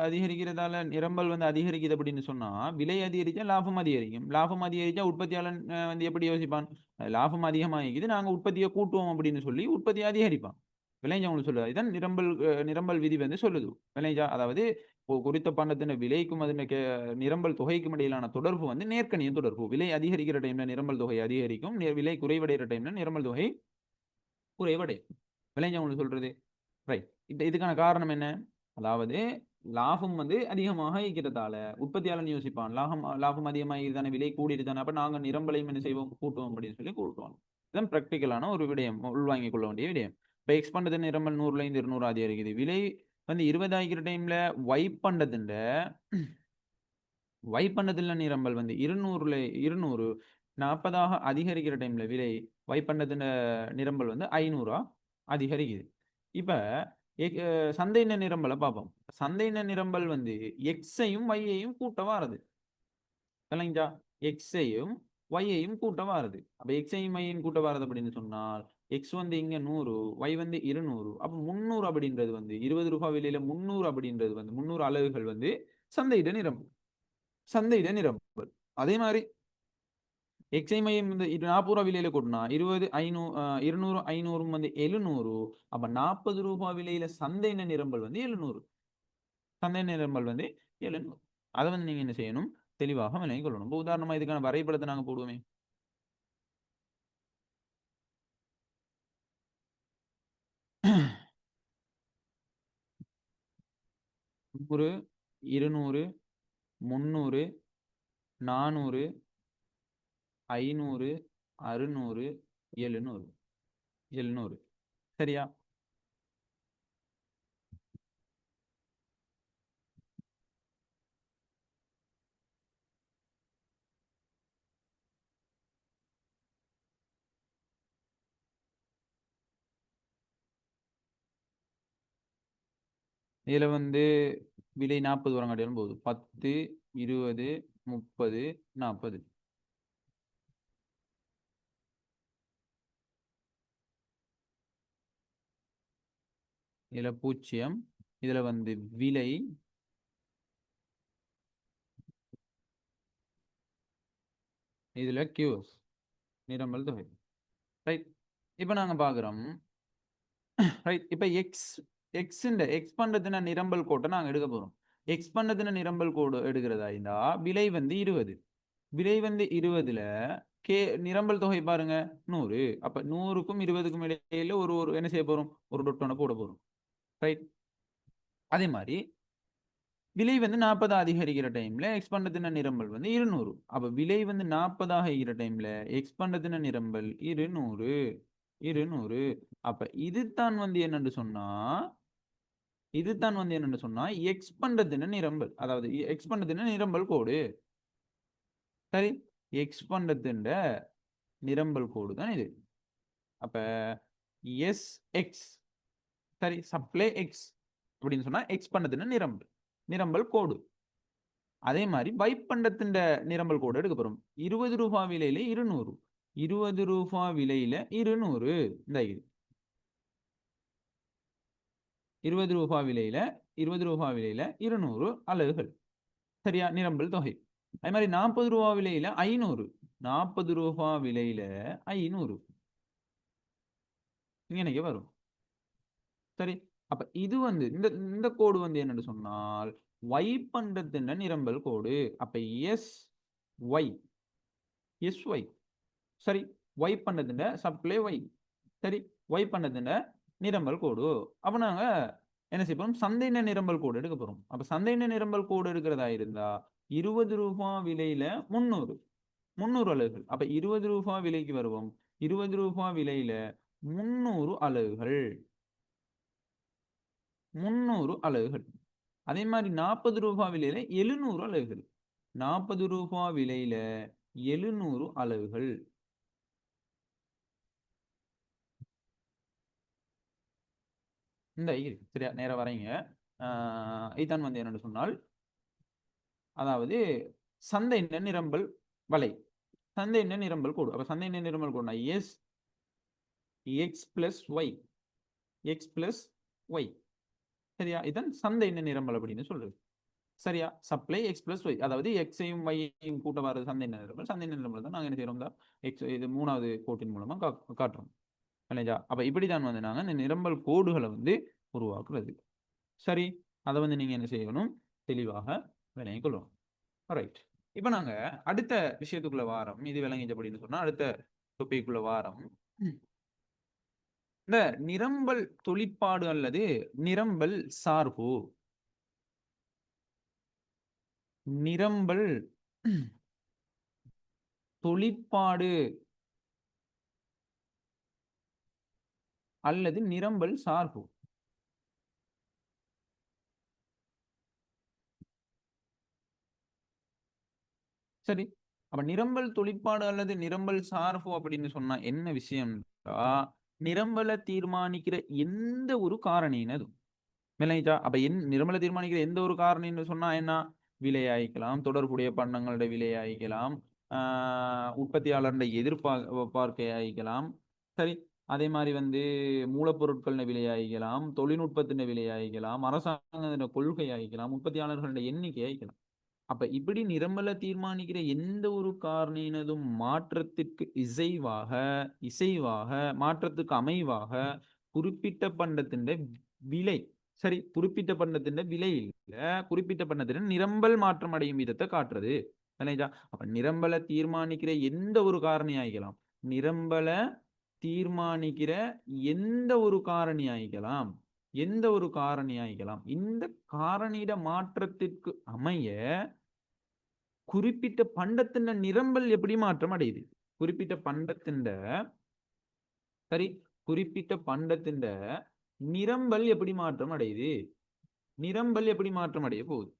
அதிகரிக்கிறதால நிரம்பல் வந்து அதிகரிக்குது அப்படின்னு சொன்னா விலை அதிகரிச்சா லாபம் அதிகரிக்கும். லாபம் அதிகரிச்சா உற்பத்தியாளன் வந்து எப்படி யோசிப்பான், லாபம் அதிகமாகிக்குது நாங்க உற்பத்தியை கூட்டுவோம் அப்படின்னு சொல்லி உற்பத்தியை அதிகரிப்பான். விளைஞ்சா உங்களுக்கு சொல்லுது இதான் நிரம்பல் விதி வந்து சொல்லுது. விளைஞ்சா அதாவது குறித்த பண்டத்தின் விலைக்கும் அதன் நிரம்பல் தொகைக்கும் இடையிலான தொடர்பு வந்து நேர்க்கணிய தொடர்பு. விலை அதிகரிக்கிற டைம்ல நிரம்பல் தொகை அதிகரிக்கும், விலை குறைவடைகிற டைம்ல நிரம்பல் தொகை குறைவடையும். விளைஞ்சா உங்களுக்கு சொல்றது ரைட். இதுக்கான காரணம் என்ன, அதாவது லாபம் வந்து அதிகமாக இருக்கிறதால உற்பத்தியாளன் யோசிப்பான் லாபம் அதிகமாக தானே விலை கூடிட்டு தானே, அப்ப நாங்க நிரம்பலையும் என்ன செய்வோம் கூட்டுவோம் அப்படின்னு சொல்லி கூட்டுவோம். இதுதான் பிராக்டிக்கலான ஒரு விடயம், உள்வாங்கிக் கொள்ள வேண்டிய விடயம். இப்ப எக்ஸ் பண்றது நிரம்பல் 100ல இருந்து 200 அதிகரிக்குது. விலை வந்து 20 ஆகிற டைம்ல வைப்பண்டத்துல நிரம்பல் வந்து 200 40 அதிகரிக்கிற டைம்ல விலை வைப்பண்டத்தின் நிரம்பல் வந்து 500 அதிகரிக்குது. இப்ப சந்தையின நிரம்பலை பார்ப்போம். சந்தையின நிரம்பல் வந்து எக்ஸையும் ஒய்யையும் கூட்ட வாரது. இல்லைங்களா, எக்ஸையும் ஒய்யையும் கூட்ட வாரது. அப்ப எக்ஸையும் ஒய்யையும் கூட்ட வாரது அப்படின்னு சொன்னால் எக்ஸ் வந்து இங்க 100, ஒய் வந்து 200. அப்ப 300 அப்படின்றது வந்து 20 ரூபாய் விலையில 300 அப்படின்றது வந்து 300 அலகுகள் வந்து சந்தையிட நிரம்பல். அதே மாதிரி எக்ஸை மையம் வந்து 40 ரூபாய் விலையில கூட்டினா 20 500 200 500 வந்து 700. அப்ப 40 ரூபாய் விலையில சந்தை நிரம்பல் வந்து 700. சந்தை நிரம்பல் வந்து 700. அதை வந்து நீங்க என்ன செய்யணும், தெளிவாக விளங்கிக் கொள்ளணும். உதாரணமா இதுக்கான வரைபடத்தை நாங்க போடுவோமே. 100 200 300 400 500 600 700. சரியா, இதுல வந்து விலை 40 வரங்காட்டியும் போகுது. 10 20 30 40. இதுல 0. இதுல வந்து விலை, இதுல கியூஸ் நிரம்பல் தொகை. ரைட். இப்ப நாங்க பாக்குறோம் ரைட். இப்ப எக்ஸ் பண்றதுன நிரம்பல் கோட்டை நாங்க எடுக்க போறோம். எக்ஸ் பண்றதுன நிரம்பல் கோடு எடுக்கிறதா இருந்தா விலை வந்து 20. விலை வந்து 20ல கே நிரம்பல் தொகை பாருங்க 100. அப்ப 100க்கும் 20க்கும் இடையில ஒரு ஒரு என்ன செய்ய போறோம், ஒரு டொட்டனை போட போறோம். ரைட். அதே மாதிரி விலை வந்து 40 அதிகரிக்கிற டைம்ல எக்ஸ் பண்டத்தின நிரம்பல் வந்து 200. அப்ப விலை வந்து 40 ஆகிற டைம்ல எக்ஸ் பண்டத்தின நிரம்பல் 200. அப்ப இதுதான் வந்து என்னன்னு சொன்னா எக்ஸ் பண்டத்தின நிரம்பல், அதாவது எக்ஸ் பண்டத்தின நிரம்பல் கோடு. சரி, எக்ஸ் பண்டத்தின் நிரம்பல் கோடு தான் இது. அப்ப எஸ் எக்ஸ். சரி, சப்ளை எக்ஸ் அப்படின்னு சொன்னா எக்ஸ் பண்ணதுன்னா நிரம்பல், நிரம்பல் கோடு. அதே மாதிரி வைப் பண்டத்தின் நிரம்பல் கோடு எடுக்க போறோம். 20 ரூபாய் விலையில 200, 20 ரூபாய் விலையில 200. இந்த 20 ரூபாய் விலையில 20 ரூபாய் விலையில 200 அலகுகள். சரியா, நிரம்பல் தொகை. அதே மாதிரி 40 ரூபாய் விலையில 500, 40 ரூபாய் விலையில 500 இங்க வரும். சரி, அப்ப இது வந்து இந்த இந்த கோடு வந்து என்னன்னு சொன்னால் y பண்டத்தின் நிரம்பல் கோடு. அப்ப எஸ் ஒய், எஸ் ஒய். சரி, y பண்ணதுண்ட சப்ளை y. சரி, y பண்ணதுண்ட நிரம்பல் கோடு. அப்ப நாங்க என்ன செய்ய போறோம், சந்தையின நிரம்பல் கோடு எடுக்க போறோம். அப்ப சந்தையின நிரம்பல் கோடு எடுக்கிறதா இருந்தா 20 ரூபாய் விலையில 300 அலகுகள். அப்ப 20 ரூபாய் விலைக்கு வருவோம். 20 ரூபாய் விலையில 300 அலகுகள், 300 அலகுகள். அதே மாதிரி 40 ரூபாய் விலையில 700 அலகுகள், 40 ரூபாய் விலையில 700 அலகுகள். இந்த சரியா, நேரம் வரைங்க. இதான் வந்து என்னன்னு சொன்னால், அதாவது சந்தை நிரம்பல் வலை, சந்தை நிரம்பல் கோடு. அப்ப சந்தை நிரம்பல் கோடுனா S X plus Y, X plus Y. சரியா, இதான் சந்தை நிரம்பல் அப்படின்னு சொல்றது. சரியா, சப்ளை எக்ஸ் பிளஸ் ஒய், அதாவது எக்ஸையும் ஒய்யையும் கூட்ட வர்றது சந்தை நிரம்பல். சந்தை நிரம்பல் தான் நாங்கள் என்ன செய்யறோம், எக்ஸ் இது 3வது கோட்டின் மூலமா காட்டுறோம். இல்லையா? அப்ப இப்படிதான் வந்து நாங்க இந்த நிரம்பல் கோடுகளை வந்து உருவாக்குறது. சரி, அதை வந்து நீங்க என்ன செய்யணும், தெளிவாக விளங்கிக் கொள்ளணும். ரைட், இப்ப நாங்க அடுத்த விஷயத்துக்குள்ள வாரம். இது விளங்கிச்ச சொன்னா அடுத்த டொபிக்குள்ள வாரம். இந்த நிரம்பல் தொழிற்பாடு அல்லது நிரம்பல் சார்பு, நிரம்பல் தொழிற்பாடு அல்லது நிரம்பல் சார்பு. சரி, அப்ப நிரம்பல் தொழிற்பாடு அல்லது நிரம்பல் சார்பு அப்படின்னு சொன்னா என்ன விஷயம், நிரம்பலை தீர்மானிக்கிற எந்த ஒரு காரணியினதும். விளைஞ்சா, அப்ப நிரம்பலை தீர்மானிக்கிற எந்த ஒரு காரணின்னு சொன்னா என்ன, விலையாய்க்கலாம், தொடர்புடைய பண்டங்களுடைய விலையாய்க்கலாம், உற்பத்தியாளருடைய எதிர்பார்க்கையாய்க்கலாம். சரி, அதே மாதிரி வந்து மூலப்பொருட்கள விலையாய்க்கலாம், தொழில்நுட்பத்தின் விலையாய்க்கலாம், அரசாங்க கொள்கை ஆகிக்கலாம், உற்பத்தியாளர்களுடைய எண்ணிக்கை ஆகிக்கலாம். அப்ப இப்படி நிரம்பலை தீர்மானிக்கிற எந்த ஒரு காரணியினதும் மாற்றத்திற்கு இசைவாக மாற்றத்துக்கு அமைவாக குறிப்பிட்ட பண்டத்தின் விலை, சரி, குறிப்பிட்ட பண்டத்தின் விலை இல்ல, குறிப்பிட்ட பண்டத்தின் நிரம்பல் மாற்றம் அடையும் விதத்தை காட்டுறது. அப்ப நிரம்பலை தீர்மானிக்கிற எந்த ஒரு காரணி ஆகிக்கலாம், நிரம்பலை தீர்மானிக்கிற எந்த ஒரு காரணி ஆகிக்கலாம், எந்த ஒரு காரணி ஆகிக்கலாம், இந்த காரணியிட மாற்றத்திற்கு அமைய குறிப்பிட்ட பண்டத்தின் நிரம்பல் எப்படி மாற்றம் அடையுது, குறிப்பிட்ட பண்டத்தின் சரி, குறிப்பிட்ட பண்டத்தின் நிரம்பல் எப்படி மாற்றம் அடையுது, நிரம்பல் எப்படி மாற்றம் அடைய போகுது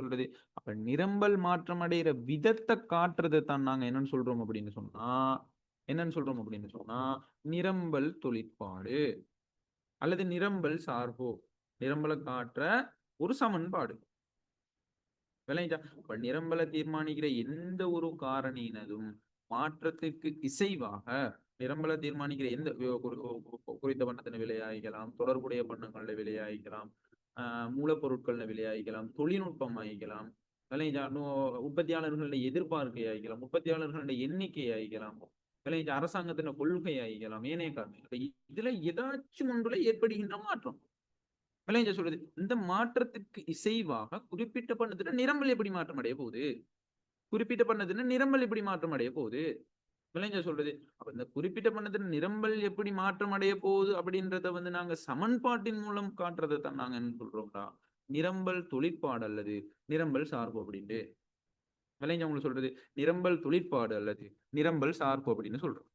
சொல்றது. அப்ப நிரம்பல் மாற்றம் அடைகிற விதத்தை காட்டுறதை தான் நாங்க என்னன்னு சொல்றோம் அப்படின்னு சொன்னா நிரம்பல் தொழிற்பாடு அல்லது நிரம்பல் சார்பு, நிரம்பலை காட்டுற ஒரு சமன்பாடு. இப்ப நிரம்பலை தீர்மானிக்கிற எந்த ஒரு காரணியினதும் மாற்றத்திற்கு இசைவாக, நிரம்பலை தீர்மானிக்கிற எந்த குறித்த பண்டத்தின் விலையாகிக்கலாம், தொடர்புடைய பண்டங்கள விலையாகிக்கலாம், மூலப்பொருட்கள விலையாகிக்கலாம், தொழில்நுட்பம் ஆகிக்கலாம், உற்பத்தியாளர்களுடைய எதிர்பார்க்கை ஆகிக்கலாம், உற்பத்தியாளர்களுடைய எண்ணிக்கை ஆகிக்கலாம், அரசாங்கத்தின் கொள்கை ஆகிக்கலாம், ஏனைய காரணம். இதுல ஏதாச்சும் ஒன்றுல ஏற்படுகின்ற மாற்றம் சொல்றது. இந்த மாற்றத்திற்கு இசைவாக குறிப்பிட்ட பண்ணதுல நிரம்பல் எப்படி மாற்றம் அடைய போகுது, குறிப்பிட்ட பண்ணதுல நிரம்பல் எப்படி மாற்றம் அடைய போகுது சொல்றது. அப்ப இந்த குறிப்பிட்ட பண்ணதுல நிரம்பல் எப்படி மாற்றம் அடைய போகுது அப்படின்றத வந்து நாங்க சமன்பாட்டின் மூலம் காட்டுறதை தான் நாங்க என்ன சொல்றோம்டா நிரம்பல் தொழிற்பாடு அல்லது நிரம்பல் சார்பு அப்படின்ட்டு. உங்களுக்கு சொல்றது நிரம்பல் தொழிற்பாடு அல்லது நிரம்பல் சார்பு அப்படின்னு சொல்றோம்.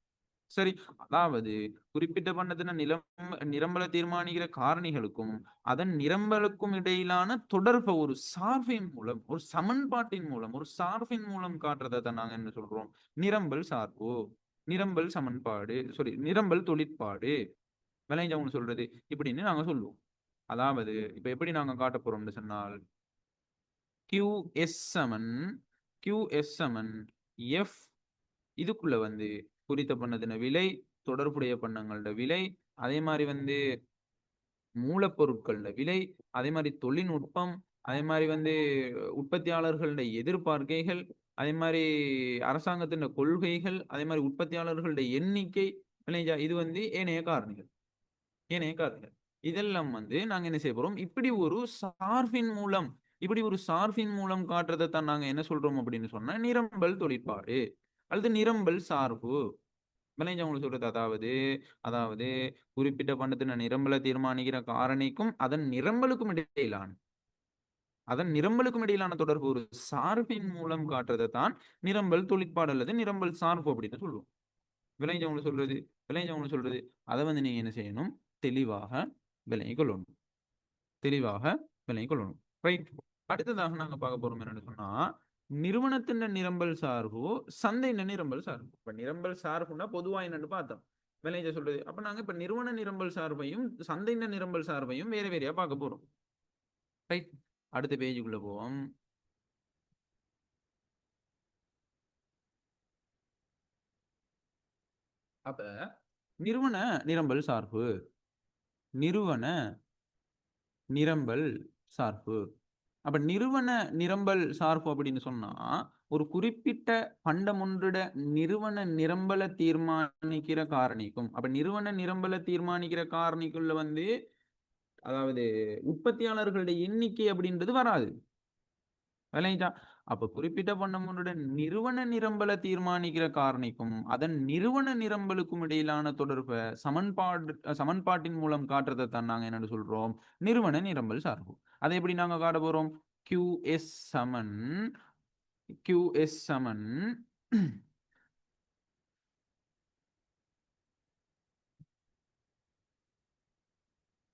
சரி, அதாவது குறிப்பிட்ட பண்ணத்தின நிரம்பலை தீர்மானிக்கிற காரணிகளுக்கும் அதன் நிரம்பலுக்கும் இடையிலான தொடர்பை ஒரு சார்பின் மூலம், ஒரு சமன்பாட்டின் மூலம், ஒரு சார்பின் மூலம் காட்டுறதை நாங்க என்ன சொல்றோம், நிரம்பல் சார்பு, நிரம்பல் சமன்பாடு, நிரம்பல் தொழிற்பாடு. விளைஞ்சவங்க சொல்றது இப்படின்னு நாங்க சொல்லுவோம். அதாவது இப்ப எப்படி நாங்க காட்ட போறோம்னு சொன்னால் QS சமன் QS சமன் எஃப் இதுக்குள்ள வந்து குறித்த பண்ணதின விலை, தொடர்புடைய பண்ணங்களோட விலை, அதே மாதிரி வந்து மூலப்பொருட்களோட விலை, அதே மாதிரி தொழில்நுட்பம், அதே மாதிரி வந்து உற்பத்தியாளர்களுடைய எதிர்பார்க்கைகள், அதே மாதிரி அரசாங்கத்தின் கொள்கைகள், அதே மாதிரி உற்பத்தியாளர்களுடைய எண்ணிக்கை, விளைஞ்சா இது வந்து ஏனைய காரணிகள். ஏனைய காரணிகள் இதெல்லாம் வந்து நாங்க என்ன செய்ய போறோம், இப்படி ஒரு சார்பின் மூலம் காட்டுறதை தான் நாங்க என்ன சொல்றோம் அப்படின்னு சொன்னா நிரம்பல் தொழிற்பாடு அல்லது நிரம்பல் சார்பு. விளைஞ்ச உங்களுக்கு சொல்றது அதாவது அதாவது குறிப்பிட்ட பண்டத்தின நிரம்பலை தீர்மானிக்கிற காரணிக்கும் அதன் நிரம்பலுக்கும் இடையிலான தொடர்பு ஒரு சார்பின் மூலம் காட்டுறதை தான் நிரம்பல் தொழிற்பாடு அல்லது நிரம்பல் சார்பு அப்படின்னு சொல்லுவோம். விளைஞ்சவங்களுக்கு சொல்றது அதை வந்து நீங்க என்ன செய்யணும், தெளிவாக விளங்கிக் கொள்ளணும். தெளிவாக விளங்கிக் கொள்ளணும். ரைட். அடுத்ததாக நாங்க பார்க்க போறோம் என்னன்னு சொன்னா நிறுவனத்தின் நிரம்பல் சார்பு, சந்தையின் நிரம்பல் சார்பு. இப்ப நிரம்பல் சார்புன்னா பொதுவா என்னன்னு பார்த்தோம். விளைஞ்ச சொல்றது அப்ப நாங்க இப்ப நிறுவன நிரம்பல் சார்பையும் சந்தையின் நிரம்பல் சார்பையும் வேற வேறையா பார்க்க போறோம். ரைட். அடுத்த பேஜுக்குள்ள போவோம். அப்ப நிறுவன நிரம்பல் சார்பு, நிறுவன நிரம்பல் சார்பு. அப்ப நிறுவன நிரம்பல் சார்பு அப்படின்னு சொன்னா ஒரு குறிப்பிட்ட பண்டம் ஒன்றுட நிறுவன நிரம்பல தீர்மானிக்கிற காரணிக்கும், அப்ப நிறுவன நிரம்பல தீர்மானிக்கிற காரணிக்குள்ள வந்து அதாவது உற்பத்தியாளர்களுடைய எண்ணிக்கை அப்படின்றது வராது. விளங்கிட்டா? அப்ப குறிப்பிட்ட பண்டம் ஒன்றுட நிறுவன நிரம்பல தீர்மானிக்கிற காரணிக்கும் அதன் நிறுவன நிரம்பலுக்கும் இடையிலான தொடர்பை சமன்பாட்டின் மூலம் காட்டுறதை தான் நாங்க என்ன சொல்றோம், நிறுவன நிரம்பல் சார்பு. அதை எப்படி நாங்க காட்ட போறோம்? QS சமன் QS சமன்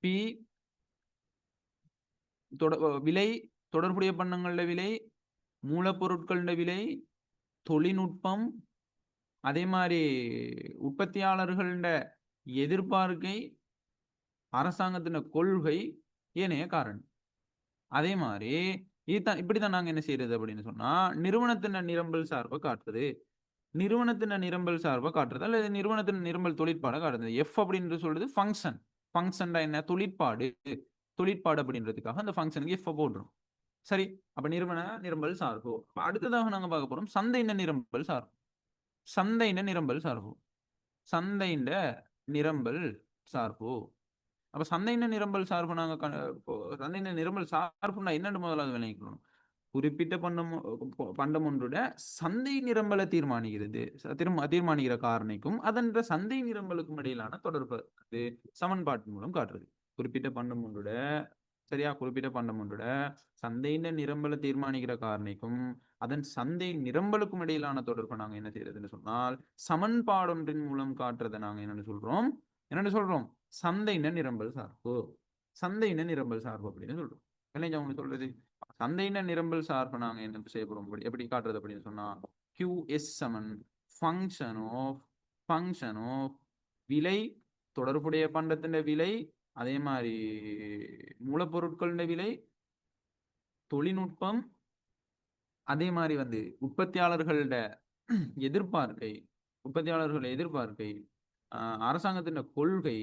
P விலை, தொடர்புடைய பண்டங்களோட விலை, மூலப்பொருட்களோட விலை, தொழில்நுட்பம், அதே மாதிரி உற்பத்தியாளர்களோட எதிர்பார்க்கை, அரசாங்கத்தின் கொள்கை, ஏனைய காரணம். அதே மாதிரி இதுதான் இப்படித்தான் நாங்க என்ன செய்யறது அப்படின்னு சொன்னா நிறுவனத்தின் நிரம்பல் சார்பை காட்டுறது, நிறுவனத்தின் நிரம்பல் சார்பை காட்டுறது அல்லது நிறுவனத்தின் நிரம்பல் தொழிற்பாடை காட்டுறது. எஃப் அப்படின்றது சொல்றது ஃபங்க்ஷன். ஃபங்க்ஷன் என்ன, தொழிற்பாடு. தொழிற்பாடு அப்படின்றதுக்காக அந்த ஃபங்க்ஷனுக்கு எஃப் போடுறோம். சரி. அப்ப நிறுவன நிரம்பல் சார்பு. அடுத்ததாக நாங்க பார்க்க போறோம் சந்தையின் நிரம்பல் சார்பு. சந்தையின் நிரம்பல் சார்பு. சந்தையின் நிரம்பல் சார்பு. அப்ப சந்தையின் நிரம்பல் சார்பு நாங்க சந்தையின் நிரம்பல் சார்புனா என்னன்னு முதலாவது விளங்கிக்கணும். குறிப்பிட்ட பண்டம் ஒன்றுட சந்தை நிரம்பலை தீர்மானிக்கிறது, தீர்மானிக்கிற காரணிக்கும் அதன் சந்தை நிரம்பலுக்கும் இடையிலான தொடர்பு அது சமன்பாட்டின் மூலம் காட்டுறது. குறிப்பிட்ட பண்டம் ஒன்றுட சரியா, குறிப்பிட்ட பண்டம் ஒன்றுட சந்தையின் நிரம்பலை தீர்மானிக்கிற காரணிக்கும் அதன் சந்தை நிரம்பலுக்கும் இடையிலான தொடர்பை நாங்க என்ன செய்யறதுன்னு சொன்னால் சமன்பாடொன்றின் மூலம் காட்டுறதை நாங்க என்னன்னு சொல்றோம் சந்தையின் நிரம்பல் சார்பு. சந்தையின் நிரம்பல் சார்பு அப்படின்னு சொல்றோம். என்ன அவங்க சொல்றது, சந்தையின் நிரம்பல் சார்பு நாங்க என்ன செய்ய போறோம், எப்படி காட்டுறது அப்படின்னு சொன்னா QS சமன் ஃபங்க்ஷன் ஆஃப் விலை, தொடர்புடைய பண்டத்தின் விலை, அதே மாதிரி மூலப்பொருட்களின் விலை, தொழில்நுட்பம், அதே மாதிரி வந்து உற்பத்தியாளர்களோட எதிர்பார்க்கை உற்பத்தியாளர்கள் எதிர்பார்க்கை, அரசாங்கத்தின் கொள்கை.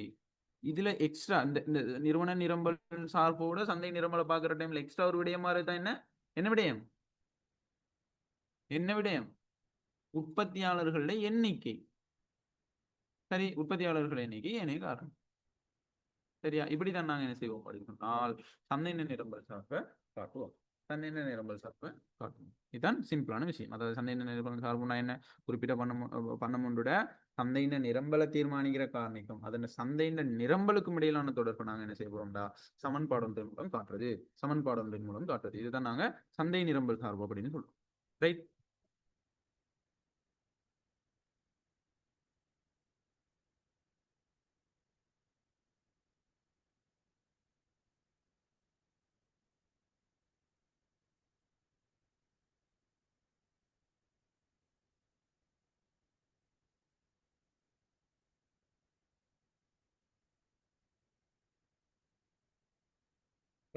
இதுல எக்ஸ்ட்ரா இந்த நிறுவன நிரம்பல் சார்போட சந்தை நிரம்பலை பார்க்குற டைம்ல எக்ஸ்ட்ரா ஒரு விடயம் மாதிரி தான் என்ன என்ன விடயம் என்ன விடயம் உற்பத்தியாளர்களுடைய எண்ணிக்கை. சரி, உற்பத்தியாளர்கள் எண்ணிக்கை ஏனைய காரணம். சரியா, இப்படித்தான் நாங்க என்ன செய்வோம் அப்படின்னு சொன்னால் சந்தையின நிரம்பல் சார்பை காட்டுவோம். சந்தையின நிரம்பல் சார்பை காட்டுவோம். இதுதான் சிம்பிளான விஷயம். அதாவது சந்தையின நிரம்பல் சார்புனா என்ன, குறிப்பிட்ட பணம் ஒன்றுட சந்தையின நிரம்பலை தீர்மானிக்கிற காரணிக்கும் அதன் சந்தையின நிரம்பலுக்கும் இடையிலான தொடர்பு நாங்க என்ன செய்ய போறோம்டா சமன்பாடு மூலம் காட்டுறது. சமன்பாடு மூலம் காட்டுறது. இதுதான் நாங்க சந்தை நிரம்பல் சார்பு அப்படின்னு சொல்றோம். ரைட்.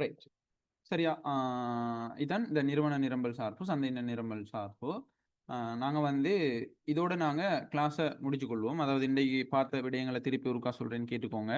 ரைட். சரியா? இதான் இந்த நிறுவன நிரம்பல் சார்பு, சந்தையின நிரம்பல் சார்பு. நாங்க வந்து இதோட நாங்க கிளாஸ முடிச்சுக் கொள்வோம். அதாவது இன்றைக்கு பார்த்த விடயங்கள திருப்பி ஒருக்கா சொல்றேன்னு கேட்டுக்கோங்க.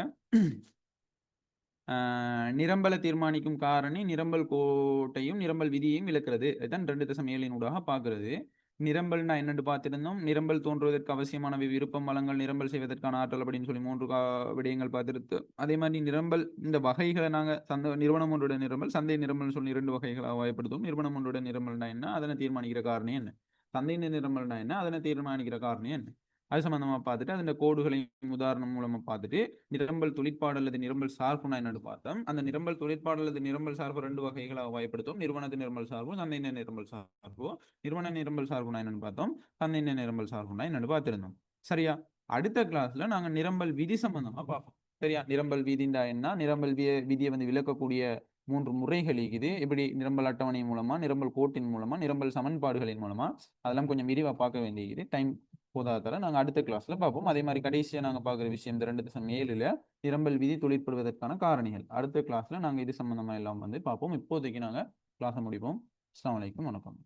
நிரம்பலை தீர்மானிக்கும் காரணி நிரம்பல் கோட்டையும் நிரம்பல் விதியையும் விளக்குறது. இதுதான் 2.7 ஊடாக பார்க்கிறது. நிரம்பல்னா என்னன்னு பார்த்திருந்தோம். நிரம்பல் தோன்றுவதற்கு அவசியமானவை விருப்பம், வளங்கள், நிரம்பல் செய்வதற்கான ஆற்றல் அப்படின்னு சொல்லி 3 விடயங்கள் பார்த்திருத்து. அதே மாதிரி நிரம்பல் இந்த வகைகளை நாங்க நிறுவனம் ஒன்றுடைய நிரம்பல், சந்தை நிரம்பல்னு சொல்லி 2 வகைகளாக வகைப்படுத்தும். நிறுவனம் ஒன்றுடைய நிரம்பல்னா என்ன, அதனை தீர்மானிக்கிற காரணி என்ன? சந்தையின் நிரம்பல்னா என்ன, அதனை தீர்மானிக்கிற காரணி என்ன? அது சம்பந்தமா பார்த்துட்டு அதன் கோடுகளையும் உதாரணம் மூலமா பார்த்துட்டு நிரம்பல் தொழிற்பாடு அல்லது நிரம்பல் சார்புனா என்னன்னு பார்த்தோம். அந்த நிரம்பல் தொழிற்பாடு அல்லது நிரம்பல் சார்பு 2 வகைகளாக வகைப்படுத்தும். நிறுவனத்து நிரம்பல் சார்பு, சந்தையின நிரம்பல் சார்பு. நிறுவன நிரம்பல் சார்புனா என்னன்னு பார்த்தோம். சந்தையின நிரம்பல் சார்புனா என்னன்னு பார்த்திருந்தோம். சரியா? அடுத்த கிளாஸ்ல நாங்க நிரம்பல் விதி சம்பந்தமா பார்ப்போம். சரியா? நிரம்பல் விதிண்டா என்ன, நிரம்பல் விதியை வந்து விளக்கக்கூடிய 3 முறைகள் இருக்குது. இப்படி நிரம்பல் அட்டவணை மூலமா, நிரம்பல் கோட்டின் மூலமா, நிரம்பல் சமன்பாடுகளின் மூலமா அதெல்லாம் கொஞ்சம் விரிவா பார்க்க வேண்டியது. டைம் போதாதால நாங்க அடுத்த கிளாஸ்ல பார்ப்போம். அதே மாதிரி கடைசியா நாங்க பார்க்குற விஷயம் இந்த 2.7ல நிரம்பல் விதி தொழிற்படுவதற்கான காரணிகள். அடுத்த கிளாஸ்ல நாங்க இது சம்பந்தமா எல்லாம் வந்து பார்ப்போம். இப்போதைக்கு நாங்க கிளாஸை முடிப்போம். அஸ்ஸலாமு அலைக்கும், வணக்கம்.